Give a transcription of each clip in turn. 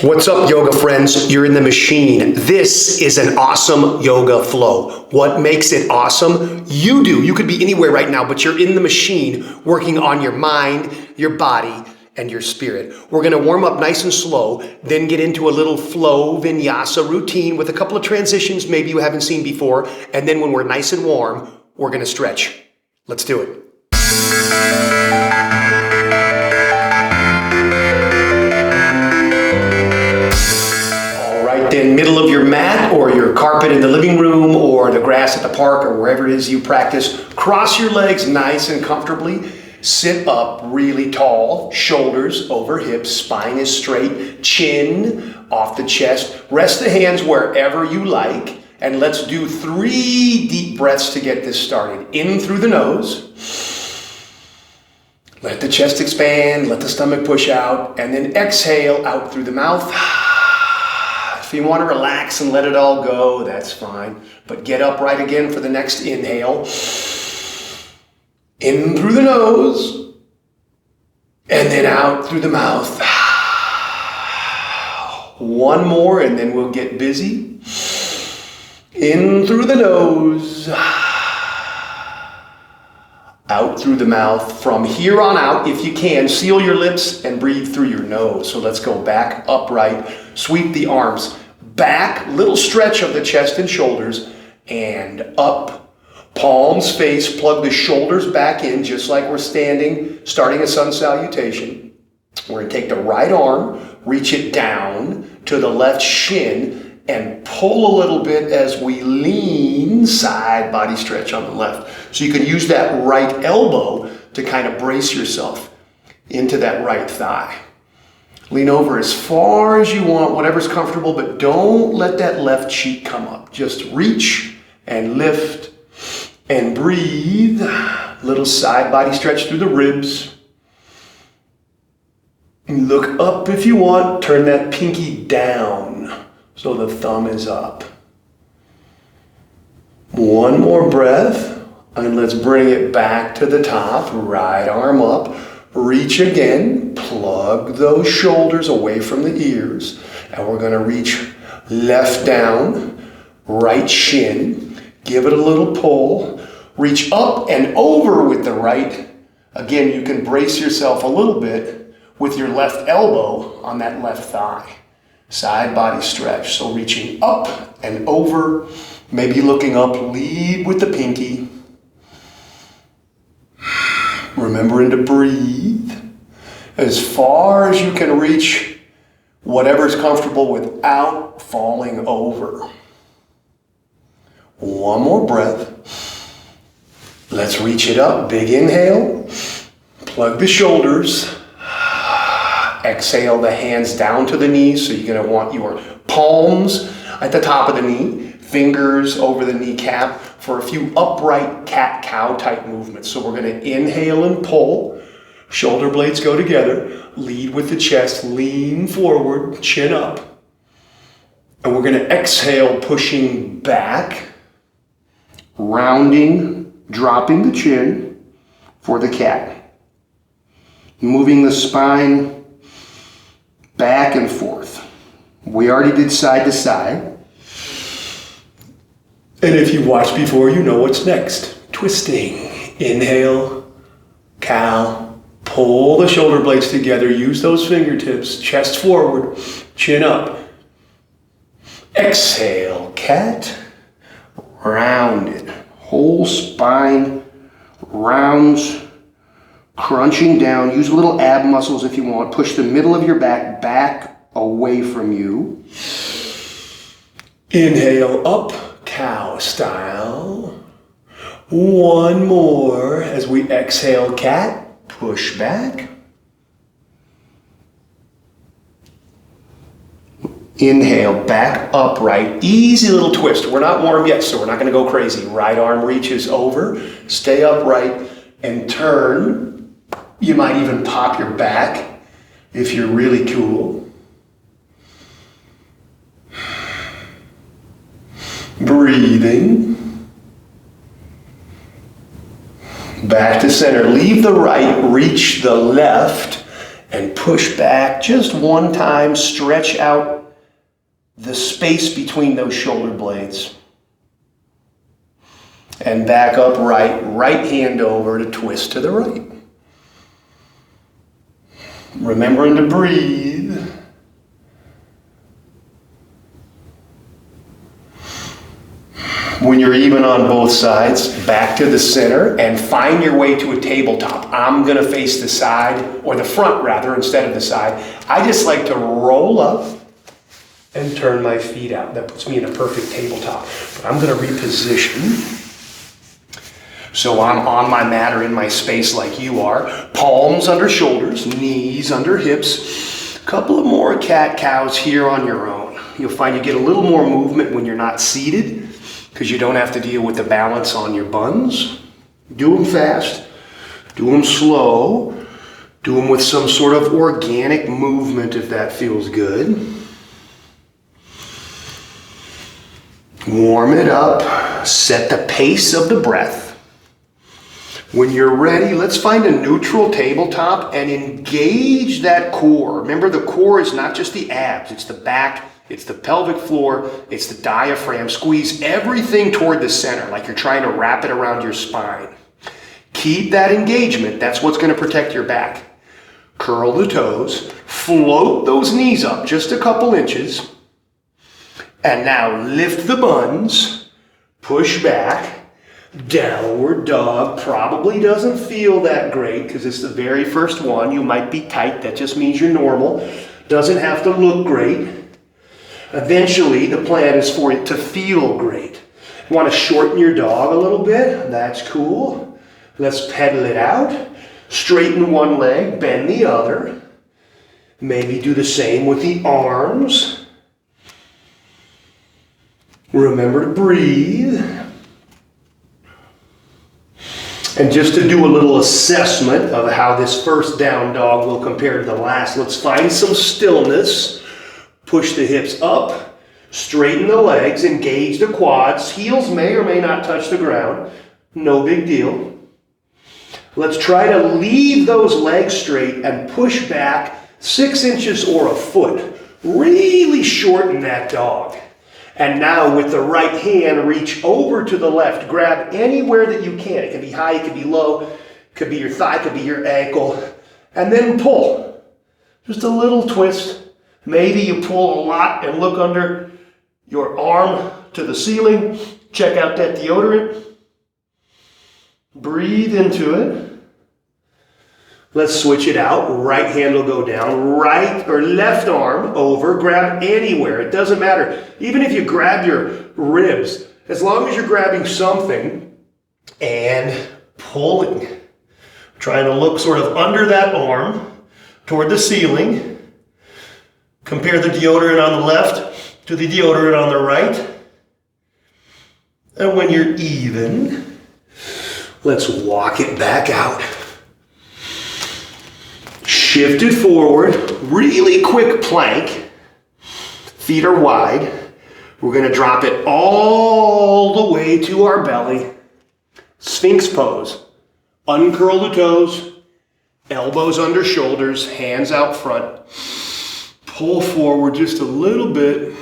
What's up, yoga friends? You're in the machine. This is an awesome yoga flow. What makes it awesome? You do. You could be anywhere right now, but you're in the machine working on your mind, your body, and your spirit. We're going to warm up nice and slow, then get into a little flow Vinyasa routine with a couple of transitions maybe you haven't seen before. And then when we're nice and warm, we're going to stretch. Let's do it. Then middle of your mat or your carpet in the living room or the grass at the park or wherever it is you practice, cross your legs nice and comfortably. Sit up really tall, shoulders over hips, spine is straight, chin off the chest. Rest the hands wherever you like. And let's do 3 deep breaths to get this started. In through the nose. Let the chest expand, let the stomach push out, and then exhale out through the mouth. If you want to relax and let it all go, that's fine. But get upright again for the next inhale. In through the nose. And then out through the mouth. One more and then we'll get busy. In through the nose. Out through the mouth. From here on out, if you can, seal your lips and breathe through your nose. So let's go back, upright, sweep the arms back, little stretch of the chest and shoulders, and up. Palms face, plug the shoulders back in just like we're starting a sun salutation. We're going to take the right arm, reach it down to the left shin, and pull a little bit as we lean, side body stretch on the left. So you can use that right elbow to kind of brace yourself into that right thigh. Lean over as far as you want, whatever's comfortable, but don't let that left cheek come up. Just reach and lift and breathe. Little side body stretch through the ribs. Look up if you want. Turn that pinky down so the thumb is up. One more breath, and let's bring it back to the top. Right arm up. Reach again, plug those shoulders away from the ears, and we're going to reach left down, right shin, give it a little pull, reach up and over with the right. Again, you can brace yourself a little bit with your left elbow on that left thigh. Side body stretch, so reaching up and over, maybe looking up, lead with the pinky. Remembering to breathe as far as you can reach whatever's comfortable without falling over. One more breath. Let's reach it up. Big inhale. Plug the shoulders. Exhale the hands down to the knees. So you're going to want your palms at the top of the knee, fingers over the kneecap, for a few upright cat-cow type movements. So we're going to inhale and pull. Shoulder blades go together. Lead with the chest. Lean forward. Chin up. And we're going to exhale, pushing back. Rounding, dropping the chin for the cat. Moving the spine back and forth. We already did side to side. And if you've watched before, you know what's next. Twisting. Inhale, cow. Pull the shoulder blades together. Use those fingertips. Chest forward, chin up. Exhale, cat. Rounded. Whole spine rounds, crunching down. Use little ab muscles if you want. Push the middle of your back away from you. Inhale, up. Cow style. One more as we exhale, cat. Push back. Inhale, back upright. Easy little twist. We're not warm yet, so we're not going to go crazy. Right arm reaches over. Stay upright and turn. You might even pop your back if you're really cool. Breathing. Back to center. Leave the right, reach the left, and push back just one time. Stretch out the space between those shoulder blades. And back upright, right hand over to twist to the right. Remembering to breathe. When you're even on both sides, back to the center and find your way to a tabletop. I'm going to face the side, or the front rather, instead of the side. I just like to roll up and turn my feet out. That puts me in a perfect tabletop. But I'm going to reposition. So I'm on my mat or in my space like you are. Palms under shoulders, knees under hips. A couple of more cat-cows here on your own. You'll find you get a little more movement when you're not seated, because you don't have to deal with the balance on your buns. Do them fast, do them slow, do them with some sort of organic movement if that feels good. Warm it up, set the pace of the breath. When you're ready, let's find a neutral tabletop and engage that core. Remember, the core is not just the abs, it's the back, it's the pelvic floor, it's the diaphragm. Squeeze everything toward the center, like you're trying to wrap it around your spine. Keep that engagement. That's what's going to protect your back. Curl the toes, float those knees up just a couple inches, and now lift the buns, push back. Downward dog probably doesn't feel that great because it's the very first one. You might be tight. That just means you're normal. Doesn't have to look great. Eventually, the plan is for it to feel great. You want to shorten your dog a little bit? That's cool. Let's pedal it out. Straighten one leg, bend the other. Maybe do the same with the arms. Remember to breathe. And just to do a little assessment of how this first down dog will compare to the last, let's find some stillness. Push the hips up, straighten the legs, engage the quads. Heels may or may not touch the ground. No big deal. Let's try to leave those legs straight and push back 6 inches or a foot. Really shorten that dog. And now with the right hand, reach over to the left. Grab anywhere that you can. It can be high, it can be low. It could be your thigh, it could be your ankle. And then pull. Just a little twist. Maybe you pull a lot and look under your arm to the ceiling. Check out that deodorant. Breathe into it. Let's switch it out. Right hand will go down. Right or left arm over. Grab anywhere. It doesn't matter. Even if you grab your ribs, as long as you're grabbing something and pulling. Trying to look sort of under that arm toward the ceiling. Compare the deodorant on the left to the deodorant on the right. And when you're even, let's walk it back out. Shift it forward, really quick plank. Feet are wide. We're going to drop it all the way to our belly. Sphinx pose. Uncurl the toes, elbows under shoulders, hands out front. Pull forward just a little bit.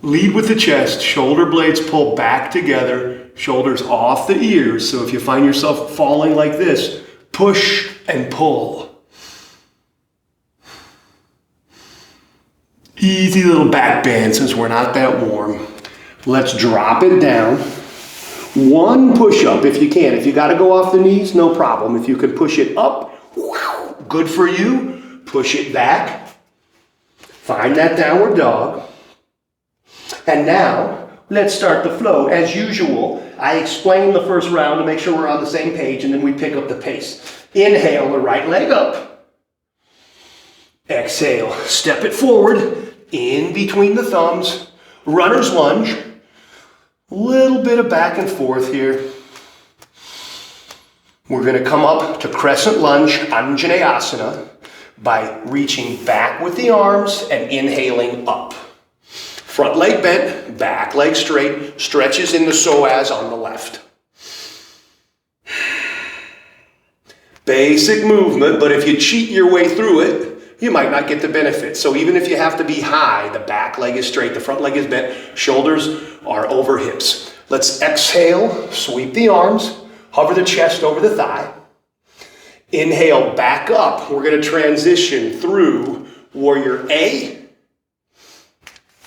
Lead with the chest, shoulder blades pull back together, shoulders off the ears. So if you find yourself falling like this, push and pull. Easy little back bend since we're not that warm. Let's drop it down. One push-up if you can. If you got to go off the knees, no problem. If you can push it up, good for you. Push it back. Find that downward dog. And now, let's start the flow. As usual, I explain the first round to make sure we're on the same page, and then we pick up the pace. Inhale the right leg up. Exhale, step it forward, in between the thumbs. Runner's lunge. Little bit of back and forth here. We're going to come up to Crescent Lunge, Anjaneyasana, by reaching back with the arms and inhaling up. Front leg bent, back leg straight, stretches in the psoas on the left. Basic movement, but if you cheat your way through it, you might not get the benefit. So even if you have to be high, the back leg is straight, the front leg is bent, shoulders are over hips. Let's exhale, sweep the arms, hover the chest over the thigh. Inhale, back up. We're going to transition through warrior A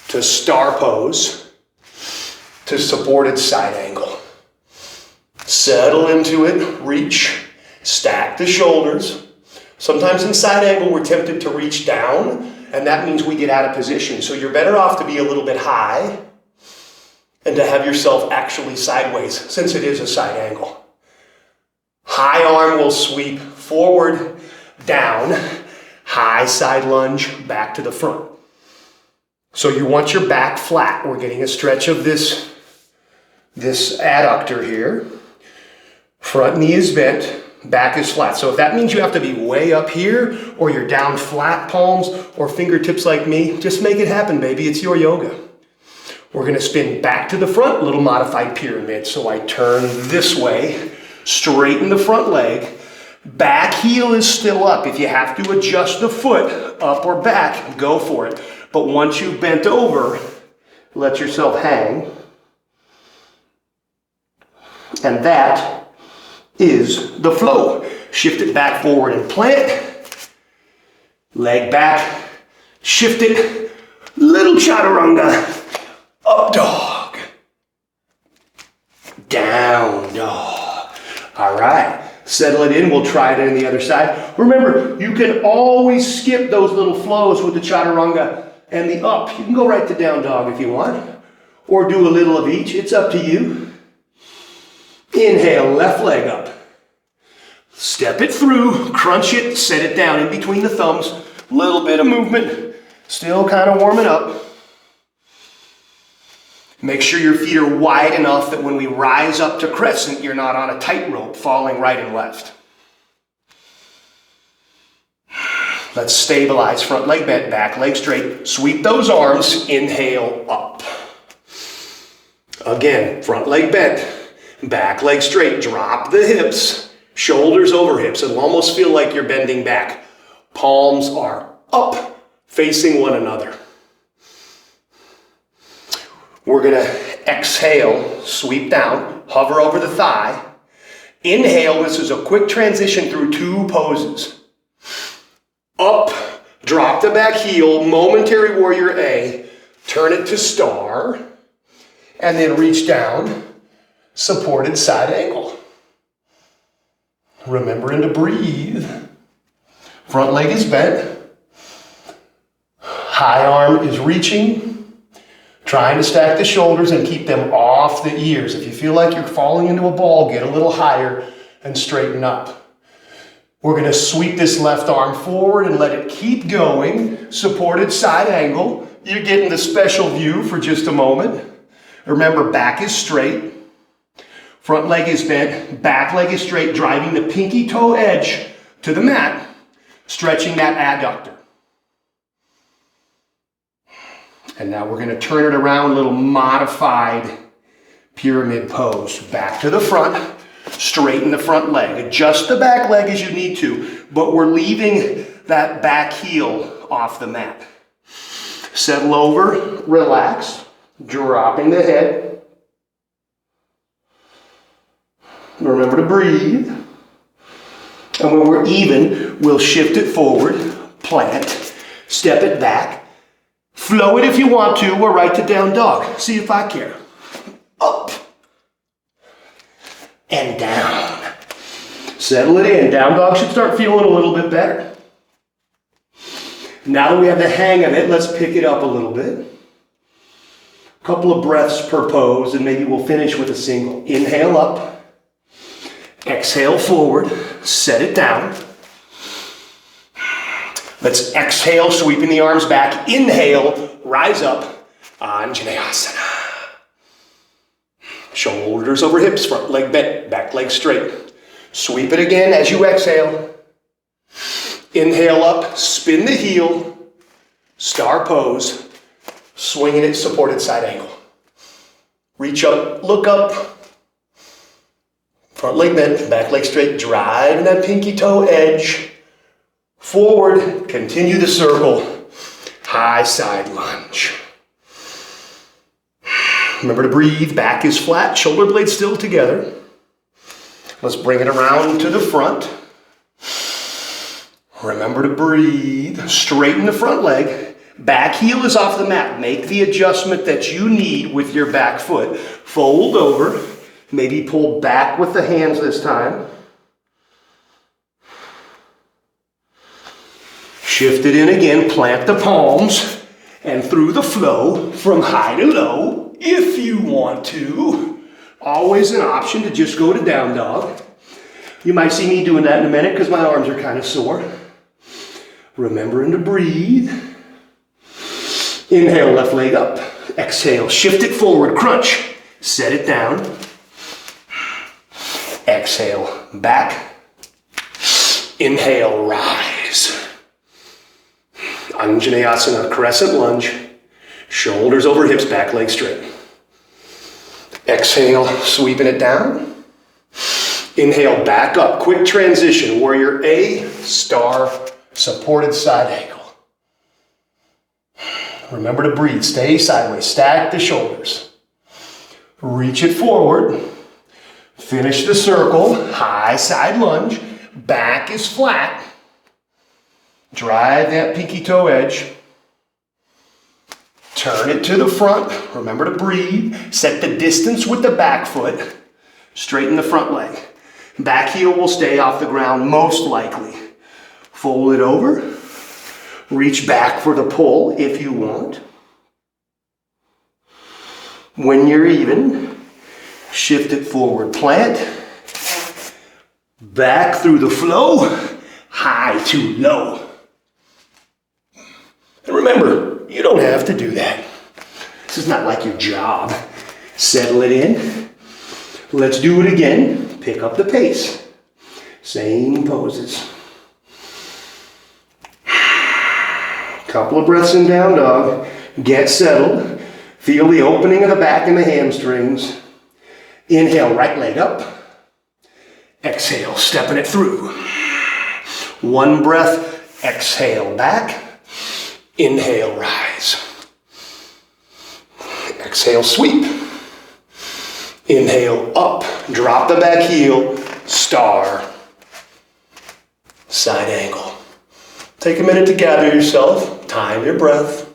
to star pose to supported side angle. Settle into it, reach, stack the shoulders. Sometimes in side angle, we're tempted to reach down, and that means we get out of position. So you're better off to be a little bit high and to have yourself actually sideways, since it is a side angle. High arm will sweep forward, down, high side lunge, back to the front. So you want your back flat. We're getting a stretch of this adductor here. Front knee is bent, back is flat. So if that means you have to be way up here, or you're down flat palms or fingertips like me, just make it happen, baby. It's your yoga. We're going to spin back to the front, little modified pyramid. So I turn this way, straighten the front leg. Back heel is still up. If you have to adjust the foot up or back, go for it. But once you've bent over, let yourself hang. And that is the flow. Shift it back, forward, and plant. Leg back, shift it. Little chaturanga. Up dog. Down dog. All right. Settle it in. We'll try it in the other side. Remember, you can always skip those little flows with the chaturanga and the up. You can go right to down dog if you want, or do a little of each. It's up to you. Inhale, left leg up. Step it through, crunch it, set it down in between the thumbs. Little bit of movement, still kind of warming up. Make sure your feet are wide enough that when we rise up to crescent, you're not on a tightrope falling right and left. Let's stabilize, front leg bent, back leg straight. Sweep those arms, inhale up. Again, front leg bent, back leg straight. Drop the hips, shoulders over hips. It'll almost feel like you're bending back. Palms are up, facing one another. We're going to exhale, sweep down, hover over the thigh. Inhale, this is a quick transition through two poses. Up, drop the back heel, momentary warrior A, turn it to star, and then reach down, supported side angle. Remembering to breathe. Front leg is bent. High arm is reaching. Trying to stack the shoulders and keep them off the ears. If you feel like you're falling into a ball, get a little higher and straighten up. We're going to sweep this left arm forward and let it keep going. Supported side angle. You're getting the special view for just a moment. Remember, back is straight. Front leg is bent. Back leg is straight, driving the pinky toe edge to the mat, stretching that adductor. And now we're going to turn it around, a little modified pyramid pose. Back to the front, straighten the front leg. Adjust the back leg as you need to, but we're leaving that back heel off the mat. Settle over, relax, dropping the head. Remember to breathe. And when we're even, we'll shift it forward, plant, step it back. Flow it if you want to, or right to down dog. See if I care. Up. And down. Settle it in. Down dog should start feeling a little bit better. Now that we have the hang of it, let's pick it up a little bit. A couple of breaths per pose, and maybe we'll finish with a single. Inhale up. Exhale forward. Set it down. Let's exhale, sweeping the arms back. Inhale, rise up, Anjaneyasana. Shoulders over hips, front leg bent, back leg straight. Sweep it again as you exhale. Inhale up, spin the heel, star pose, swinging it, supported side angle. Reach up, look up. Front leg bent, back leg straight, driving that pinky toe edge. Forward, continue the circle. High side lunge. Remember to breathe, back is flat, shoulder blades still together. Let's bring it around to the front. Remember to breathe, straighten the front leg. Back heel is off the mat. Make the adjustment that you need with your back foot. Fold over, maybe pull back with the hands this time. Shift it in again, plant the palms, and through the flow from high to low, if you want to. Always an option to just go to down dog. You might see me doing that in a minute because my arms are kind of sore. Remembering to breathe. Inhale, left leg up. Exhale, shift it forward, crunch. Set it down. Exhale, back. Inhale, rise. Anjaneyasana, crescent lunge. Shoulders over hips, back leg straight. Exhale, sweeping it down. Inhale, back up. Quick transition. Warrior A, star, supported side angle. Remember to breathe. Stay sideways. Stack the shoulders. Reach it forward. Finish the circle. High side lunge. Back is flat. Drive that pinky toe edge. Turn it to the front. Remember to breathe. Set the distance with the back foot. Straighten the front leg. Back heel will stay off the ground most likely. Fold it over. Reach back for the pull if you want. When you're even, shift it forward. Plant. Back through the flow. High to low. And remember, you don't have to do that. This is not like your job. Settle it in. Let's do it again. Pick up the pace. Same poses. Couple of breaths in down dog. Get settled. Feel the opening of the back and the hamstrings. Inhale, right leg up. Exhale, stepping it through. One breath. Exhale, back. Inhale, rise. Exhale, sweep. Inhale, up. Drop the back heel. Star. Side angle. Take a minute to gather yourself. Time your breath.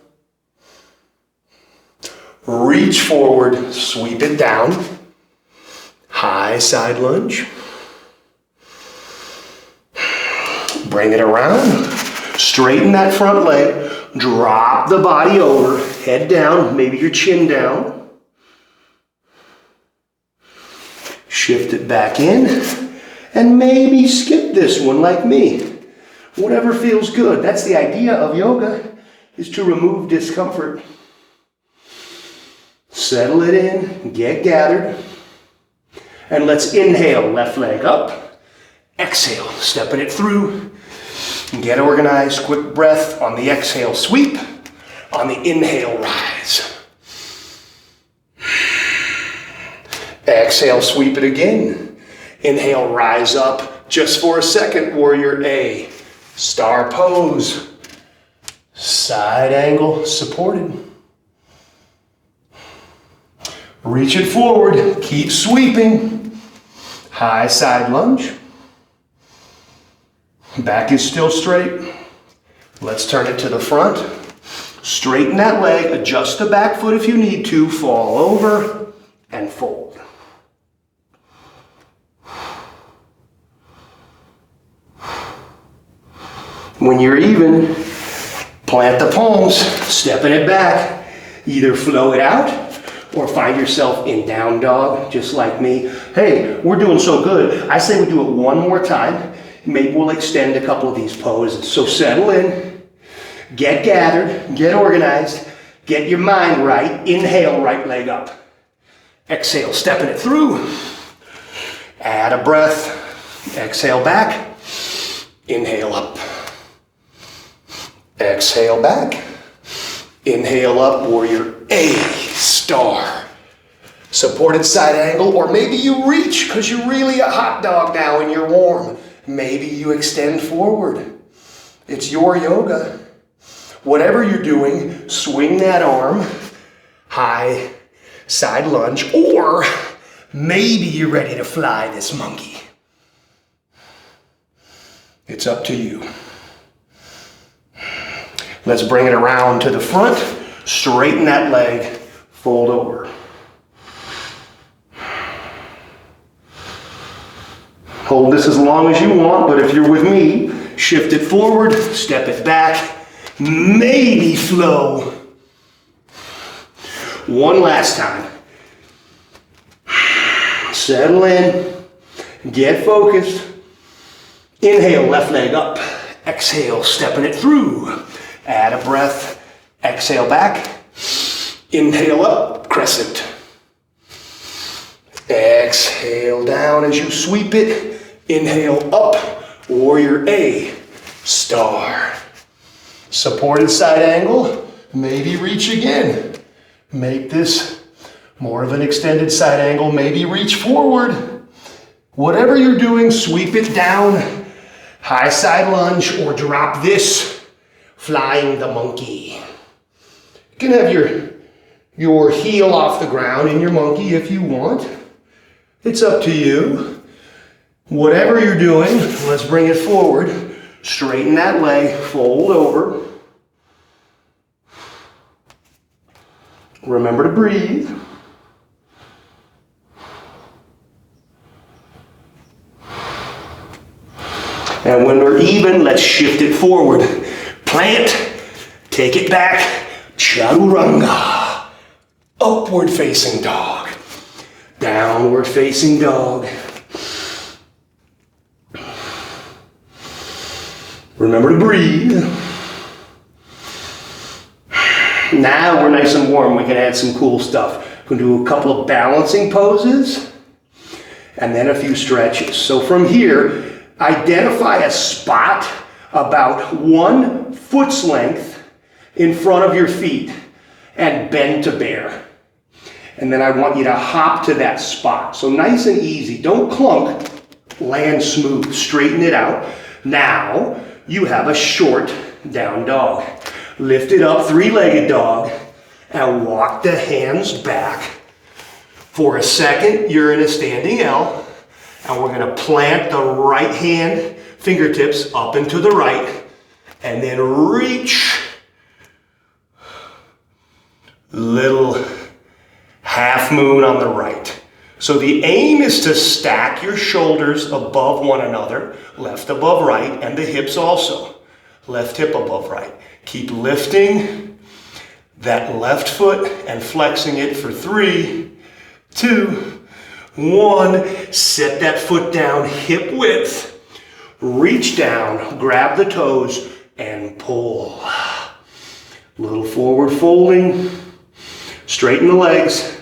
Reach forward. Sweep it down. High side lunge. Bring it around. Straighten that front leg. Drop the body over. Head down. Maybe your chin down. Shift it back in. And maybe skip this one like me. Whatever feels good. That's the idea of yoga, is to remove discomfort. Settle it in, get gathered. And let's inhale, left leg up. Exhale, stepping it through. Get organized, quick breath on the exhale, sweep. On the inhale, rise. Exhale, sweep it again. Inhale, rise up. Just for a second, warrior A. Star pose. Side angle, supported. Reach it forward. Keep sweeping. High side lunge. Back is still straight. Let's turn it to the front. Straighten that leg. Adjust the back foot if you need to. Fall over and fold. When you're even, plant the palms, stepping it back. Either flow it out or find yourself in down dog, just like me. Hey, we're doing so good. I say we do it one more time. Maybe we'll extend a couple of these poses. So settle in, get gathered, get organized, get your mind right. Inhale, right leg up. Exhale, stepping it through. Add a breath. Exhale back. Inhale up. Exhale back. Inhale up, warrior A, star. Supported side angle, or maybe you reach because you're really a hot dog now and you're warm. Maybe you extend forward. It's your yoga. Whatever you're doing, swing that arm, high side lunge, or maybe you're ready to fly this monkey. It's up to you. Let's bring it around to the front, straighten that leg, fold over. Hold this as long as you want, but if you're with me, shift it forward, step it back, maybe flow. One last time. Settle in, get focused. Inhale, left leg up. Exhale, stepping it through. Add a breath, exhale back. Inhale up, crescent. Exhale down as you sweep it. Inhale up, warrior A, star. Supported side angle, maybe reach again. Make this more of an extended side angle, maybe reach forward. Whatever you're doing, sweep it down. High side lunge, or drop this, flying the monkey. You can have your heel off the ground in your monkey if you want. It's up to you. Whatever you're doing, let's bring it forward. Straighten that leg, fold over. Remember to breathe. And when we're even, let's shift it forward. Plant, take it back. Chaturanga. Upward facing dog. Downward facing dog. Remember to breathe. Now we're nice and warm. We can add some cool stuff. We're going to do a couple of balancing poses and then a few stretches. So from here, identify a spot about 1 foot's length in front of your feet and bend to bear. And then I want you to hop to that spot. So nice and easy. Don't clunk. Land smooth. Straighten it out. Now you have a short down dog. Lift it up, three-legged dog, and walk the hands back. For a second, you're in a standing L, and we're gonna plant the right hand, fingertips up and to the right, and then reach. Little half moon on the right. So the aim is to stack your shoulders above one another, left above right, and the hips also. Left hip above right. Keep lifting that left foot and flexing it for 3, 2, 1. Set that foot down, hip width. Reach down, grab the toes, and pull. Little forward folding. Straighten the legs.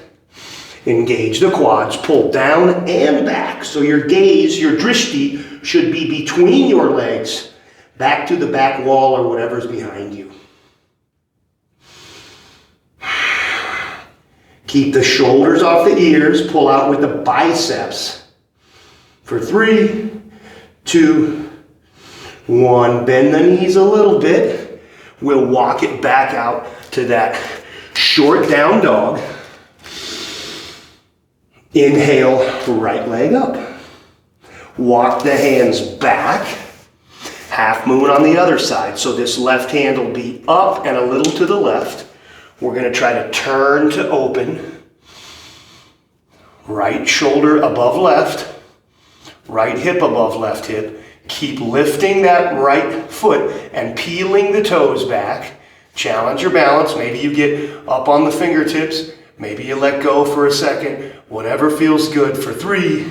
Engage the quads, pull down and back. So your gaze, your drishti, should be between your legs, back to the back wall or whatever's behind you. Keep the shoulders off the ears, pull out with the biceps. For 3, 2, 1. Bend the knees a little bit. We'll walk it back out to that short down dog. Inhale, right leg up. Walk the hands back. Half moon on the other side. So this left hand will be up and a little to the left. We're going to try to turn to open. Right shoulder above left. Right hip above left hip. Keep lifting that right foot and peeling the toes back. Challenge your balance. Maybe you get up on the fingertips. Maybe you let go for a second. Whatever feels good. For 3,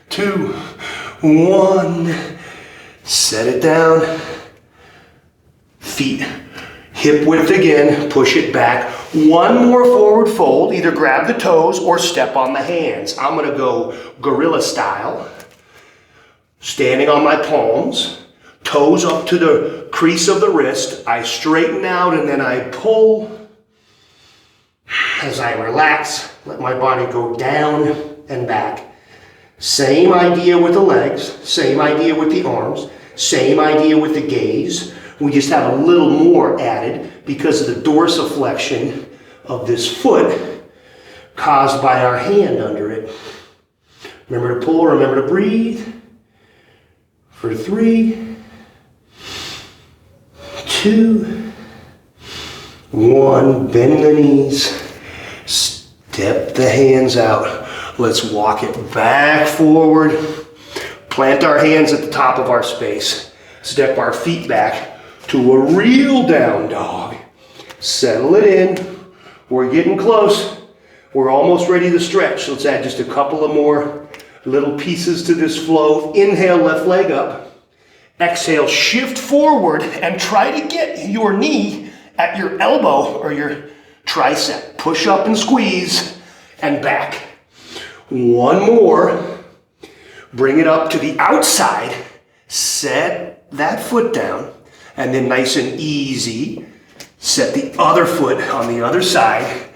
2, 1. Set it down. Feet hip width again. Push it back. One more forward fold. Either grab the toes or step on the hands. I'm going to go gorilla style. Standing on my palms. Toes up to the crease of the wrist. I straighten out and then I pull. As I relax, let my body go down and back. Same idea with the legs, same idea with the arms, same idea with the gaze. We just have a little more added because of the dorsiflexion of this foot caused by our hand under it. Remember to pull, remember to breathe. For 3, 2, 1. Bend the knees. Step the hands out. Let's walk it back forward. Plant our hands at the top of our space. Step our feet back to a real down dog. Settle it in. We're getting close. We're almost ready to stretch. Let's add just a couple of more little pieces to this flow. Inhale, left leg up. Exhale, shift forward and try to get your knee at your elbow or your tricep. Push up and squeeze and back. One more. Bring it up to the outside. Set that foot down. And then nice and easy, set the other foot on the other side.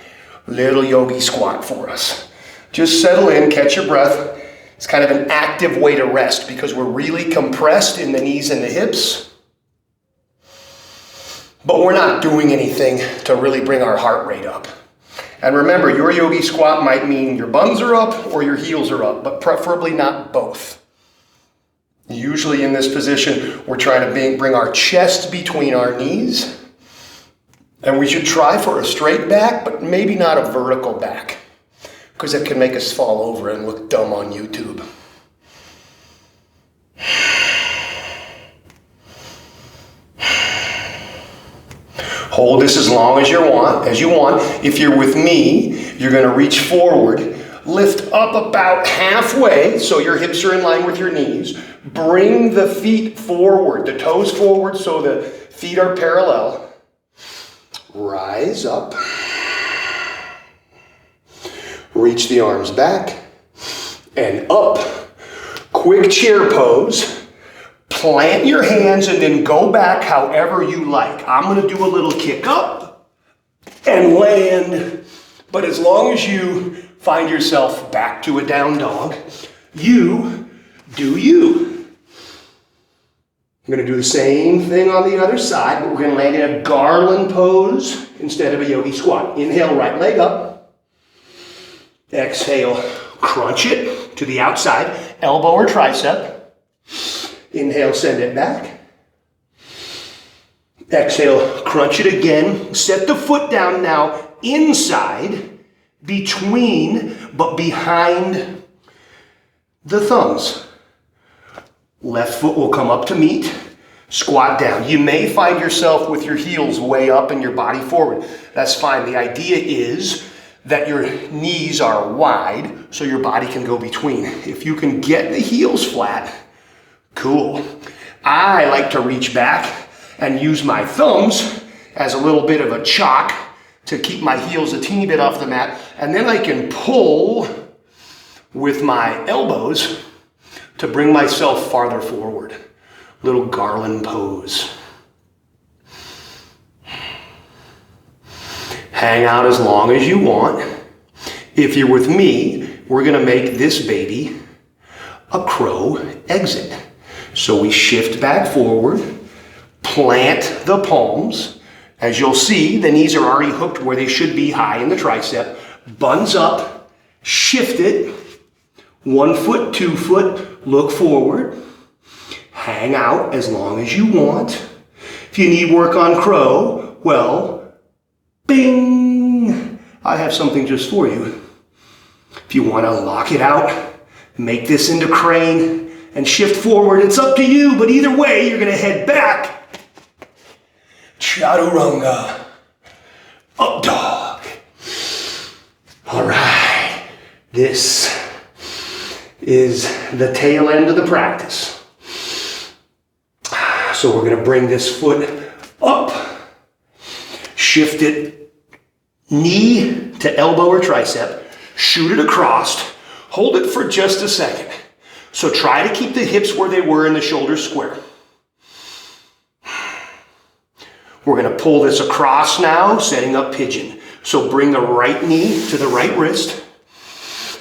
Little yogi squat for us. Just settle in, catch your breath. It's kind of an active way to rest because we're really compressed in the knees and the hips. But we're not doing anything to really bring our heart rate up. And remember, your yogi squat might mean your buns are up or your heels are up, but preferably not both. Usually in this position, we're trying to bring our chest between our knees. And we should try for a straight back, but maybe not a vertical back, because it can make us fall over and look dumb on YouTube. Hold this as long as you want. If you're with me, you're going to reach forward, lift up about halfway so your hips are in line with your knees. Bring the feet forward, the toes forward so the feet are parallel. Rise up. Reach the arms back and up. Quick chair pose. Plant your hands and then go back however you like. I'm going to do a little kick up and land. But as long as you find yourself back to a down dog, you do you. I'm going to do the same thing on the other side, but we're going to land in a garland pose instead of a yogi squat. Inhale, right leg up. Exhale, crunch it to the outside, elbow or tricep. Inhale, send it back. Exhale, crunch it again. Set the foot down now inside, between, but behind the thumbs. Left foot will come up to meet. Squat down. You may find yourself with your heels way up and your body forward. That's fine. The idea is that your knees are wide so your body can go between. If you can get the heels flat, cool. I like to reach back and use my thumbs as a little bit of a chock to keep my heels a teeny bit off the mat. And then I can pull with my elbows to bring myself farther forward. Little garland pose. Hang out as long as you want. If you're with me, we're gonna make this baby a crow exit. So we shift back forward, plant the palms. As you'll see, the knees are already hooked where they should be, high in the tricep. Buns up, shift it. 1 foot, 2 foot, look forward. Hang out as long as you want. If you need work on crow, well, bing! I have something just for you. If you want to lock it out, make this into crane, and shift forward, it's up to you, but either way, you're going to head back. Chaturanga. Up dog. All right. This is the tail end of the practice. So we're going to bring this foot up, shift it knee to elbow or tricep, shoot it across, hold it for just a second. So try to keep the hips where they were and the shoulders square. We're going to pull this across now, setting up pigeon. So bring the right knee to the right wrist.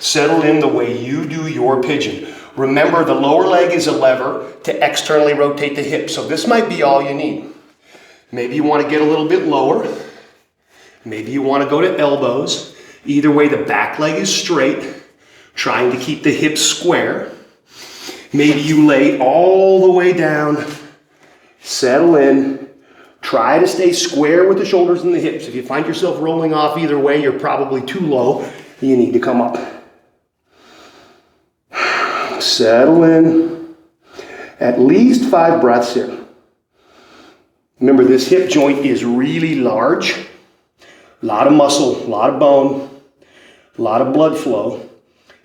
Settle in the way you do your pigeon. Remember, the lower leg is a lever to externally rotate the hip. So this might be all you need. Maybe you want to get a little bit lower. Maybe you want to go to elbows. Either way, the back leg is straight, trying to keep the hips square. Maybe you lay all the way down, settle in, try to stay square with the shoulders and the hips. If you find yourself rolling off either way, you're probably too low. You need to come up. Settle in. At least 5 breaths here. Remember, this hip joint is really large. A lot of muscle, a lot of bone, a lot of blood flow.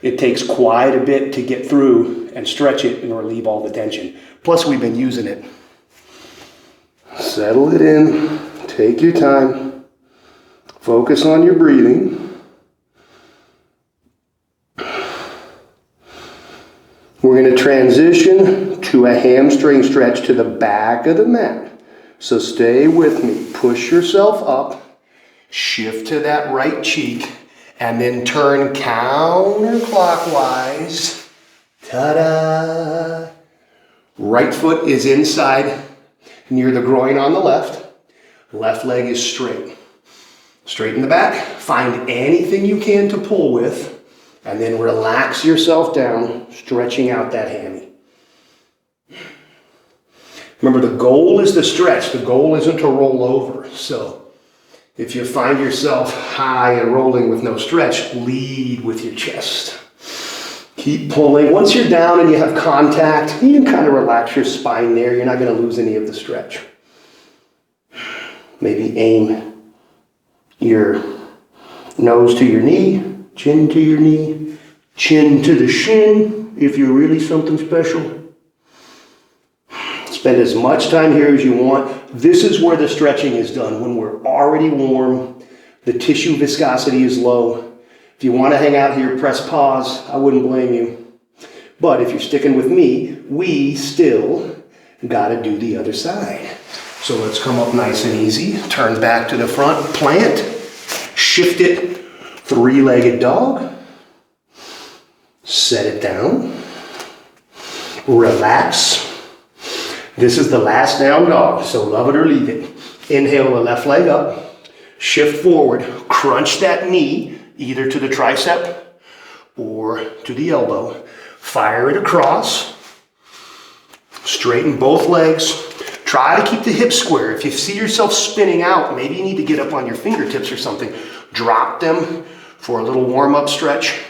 It takes quite a bit to get through and stretch it and relieve all the tension. Plus, we've been using it. Settle it in. Take your time. Focus on your breathing. We're going to transition to a hamstring stretch to the back of the mat. So stay with me. Push yourself up. Shift to that right cheek. And then turn counterclockwise. Ta-da! Right foot is inside near the groin on the left. Left leg is straight. Straighten the back. Find anything you can to pull with. And then relax yourself down, stretching out that hammy. Remember, the goal is to stretch. The goal isn't to roll over. So if you find yourself high and rolling with no stretch, lead with your chest. Keep pulling. Once you're down and you have contact, you can kind of relax your spine there. You're not going to lose any of the stretch. Maybe aim your nose to your knee, chin to your knee, chin to the shin if you're really something special. Spend as much time here as you want. This is where the stretching is done, when we're already warm, the tissue viscosity is low. If you want to hang out here, press pause. I wouldn't blame you. But if you're sticking with me, we still got to do the other side. So let's come up nice and easy. Turn back to the front, plant, shift it, 3-legged dog. Set it down. Relax. This is the last down dog, so love it or leave it. Inhale the left leg up, shift forward, crunch that knee either to the tricep or to the elbow. Fire it across. Straighten both legs. Try to keep the hips square. If you see yourself spinning out, maybe you need to get up on your fingertips or something. Drop them for a little warm-up stretch.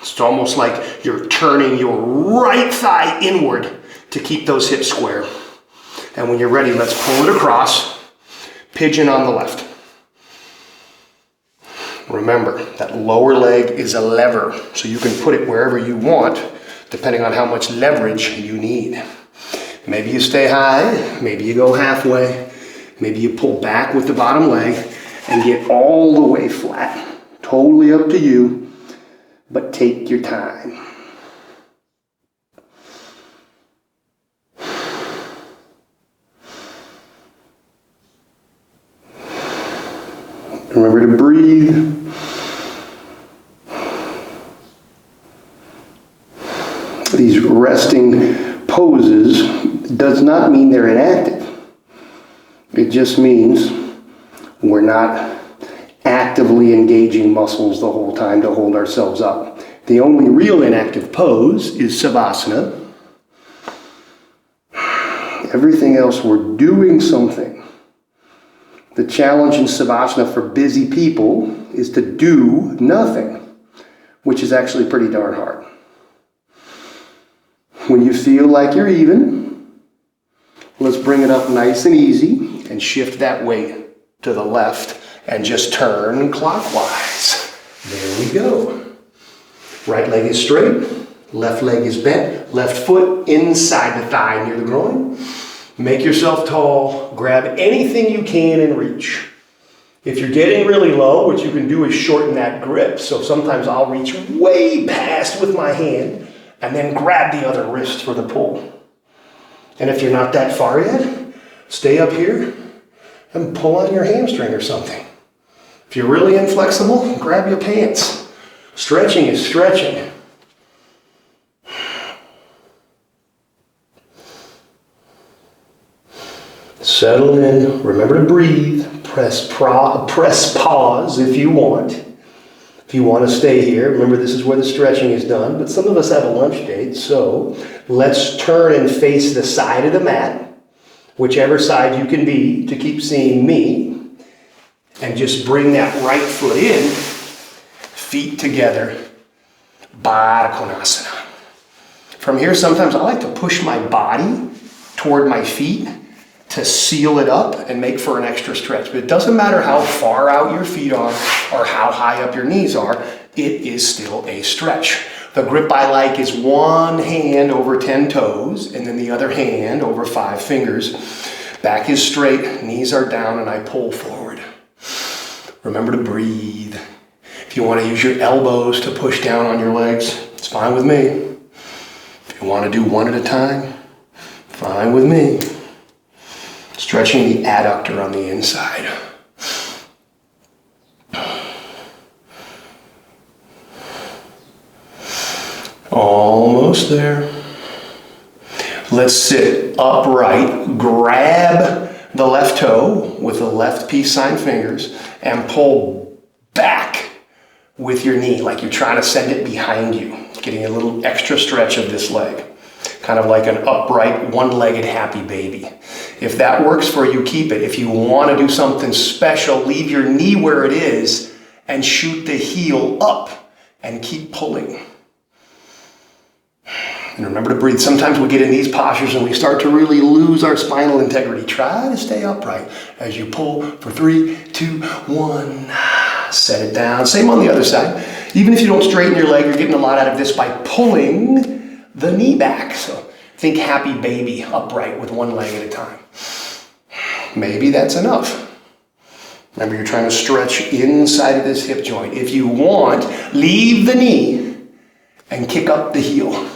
It's almost like you're turning your right thigh inward to keep those hips square. And when you're ready, let's pull it across. Pigeon on the left. Remember, that lower leg is a lever, so you can put it wherever you want, depending on how much leverage you need. Maybe you stay high, maybe you go halfway, maybe you pull back with the bottom leg and get all the way flat. Totally up to you, but take your time. Remember to breathe. These resting poses does not mean they're inactive. It just means we're not actively engaging muscles the whole time to hold ourselves up. The only real inactive pose is Savasana. Everything else, we're doing something. The challenge in Savasana for busy people is to do nothing, which is actually pretty darn hard. When you feel like you're even, let's bring it up nice and easy and shift that weight to the left and just turn clockwise. There we go. Right leg is straight, left leg is bent, left foot inside the thigh near the groin. Make yourself tall, grab anything you can and reach. If you're getting really low, what you can do is shorten that grip. So sometimes I'll reach way past with my hand and then grab the other wrist for the pull. And if you're not that far yet, stay up here and pull on your hamstring or something. If you're really inflexible, grab your pants. Stretching is stretching. Settle in. Remember to breathe. Press pause if you want. If you want to stay here, remember this is where the stretching is done, but some of us have a lunch date, so let's turn and face the side of the mat, whichever side you can be to keep seeing me, and just bring that right foot in, feet together, Baddha Konasana. From here, sometimes I like to push my body toward my feet to seal it up and make for an extra stretch. But it doesn't matter how far out your feet are or how high up your knees are, it is still a stretch. The grip I like is one hand over 10 toes and then the other hand over 5 fingers. Back is straight, knees are down, and I pull forward. Remember to breathe. If you want to use your elbows to push down on your legs, it's fine with me. If you want to do one at a time, fine with me. Stretching the adductor on the inside. Almost there. Let's sit upright. Grab the left toe with the left peace sign fingers and pull back with your knee like you're trying to send it behind you. Getting a little extra stretch of this leg. Kind of like an upright, one-legged happy baby. If that works for you, keep it. If you want to do something special, leave your knee where it is and shoot the heel up and keep pulling. And remember to breathe. Sometimes we get in these postures and we start to really lose our spinal integrity. Try to stay upright as you pull for 3, 2, 1. Set it down. Same on the other side. Even if you don't straighten your leg, you're getting a lot out of this by pulling the knee back. So think happy baby, upright with one leg at a time. Maybe that's enough. Remember, you're trying to stretch inside of this hip joint. If you want, leave the knee and kick up the heel.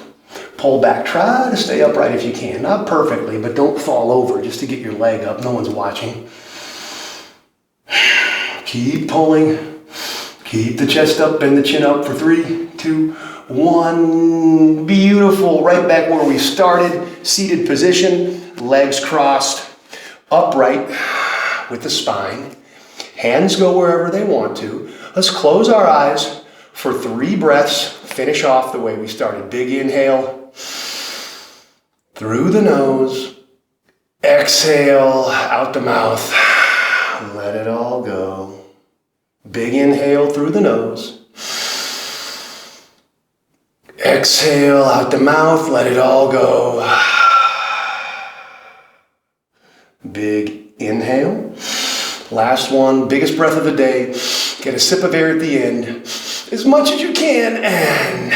Pull back. Try to stay upright if you can. Not perfectly, but don't fall over just to get your leg up. No one's watching. Keep pulling. Keep the chest up, bend the chin up for 3, 2, 1. Beautiful. Right back where we started. Seated position. Legs crossed. Upright with the spine. Hands go wherever they want to. Let's close our eyes for 3 breaths. Finish off the way we started. Big inhale. Through the nose. Exhale out the mouth. Let it all go. Big inhale through the nose. Exhale out the mouth. Let it all go. Big inhale. Last one. Biggest breath of the day. Get a sip of air at the end. As much as you can. And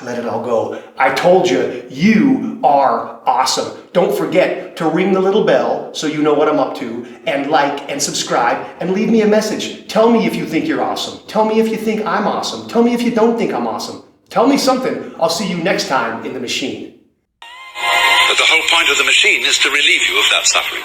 let it all go. I told you, you are awesome. Don't forget to ring the little bell so you know what I'm up to, and like and subscribe and leave me a message. Tell me if you think you're awesome. Tell me if you think I'm awesome. Tell me if you don't think I'm awesome. Tell me something. I'll see you next time in the machine. But the whole point of the machine is to relieve you of that suffering.